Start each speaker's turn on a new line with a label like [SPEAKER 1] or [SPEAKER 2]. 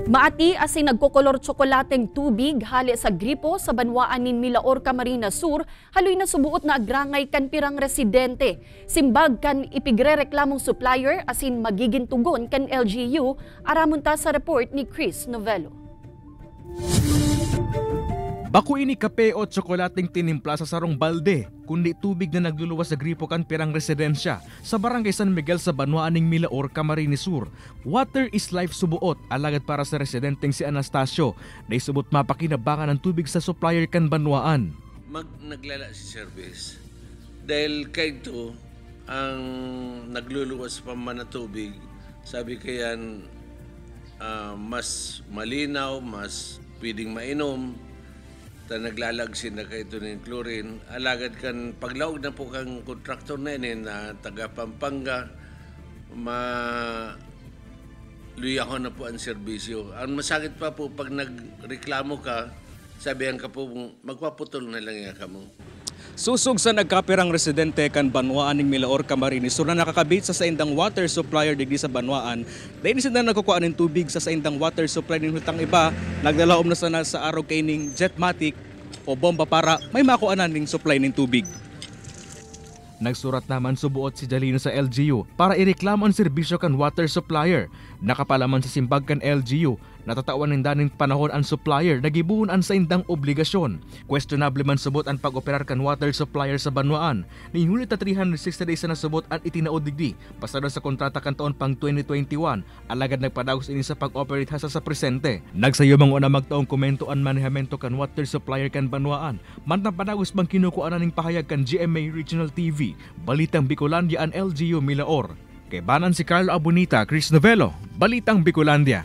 [SPEAKER 1] Maati asin nagkokolor tsokolateng tubig hali sa gripo sa banwaan nin Milaor, Camarines Sur, haloy na subuot na agrangay kan pirang residente. Simbag kan ipigrereklamong supplier asin magiging tugon kan LGU, aramon ta sa report ni Chris Novello.
[SPEAKER 2] Baku ini kape o tsokolating tinimpla sa sarong balde, kundi tubig na nagluluwas sa gripo kan pirang residensya sa barangay San Miguel sa banwaan ning Milaor, Camarines Sur. Water is life subuot, alagad para sa residenteng si Anastasio, na isubot mapakinabangan ng tubig sa supplier kan banwaan.
[SPEAKER 3] Naglala si service dahil kayo ang nagluluwas pa man na tubig, sabi kayan mas malinaw, mas pwedeng mainom. Naglalagsin na kayo ito ng chlorine. Alagad kan paglaog na po kang kontraktor na yun na taga Pampanga, luyahon na po ang serbisyo. Ang masakit pa po pag nagreklamo ka, sabihan ka po magpaputol na lang ka mo.
[SPEAKER 4] Susog sa nagkapirang residente kan banwaan ning Milaor, Camarines Sur na nakakabit sa saindang water supplier digdi sa banwaan. Dahil sila nagkukuha ng tubig sa saindang water supply ning hutang iba, nagdalaom na sana sa araw kay ning jetmatic o bomba para may makuanan ning supply ning tubig.
[SPEAKER 2] Nagsurat naman subuot si Jalino sa LGU para ireklamo ang serbisyo kan water supplier. Nakapalaman sa simbag kan LGU, natatawan ng daning panahon ang supplier nagibuon ang sa indang obligasyon. Questionable man subot ang pag-operar kan water supplier sa banwaan. Ni Hulyo 360 days na subot at itinaod digdi pasado sa kontrata kan taon pang 2021, alagad nagpadagos ini sa pag-operate hasa sa presente. Nagsayumang una magtaong komento ang manehemento kan water supplier kan banwaan. Mantang padagos bang kinukuanan ning pahayag kan GMA Regional TV, Balitang Bicolandia ang LGU Milaor. Kay banan si Carlo Abonita, Chris Novello, Balitang Bicolandia.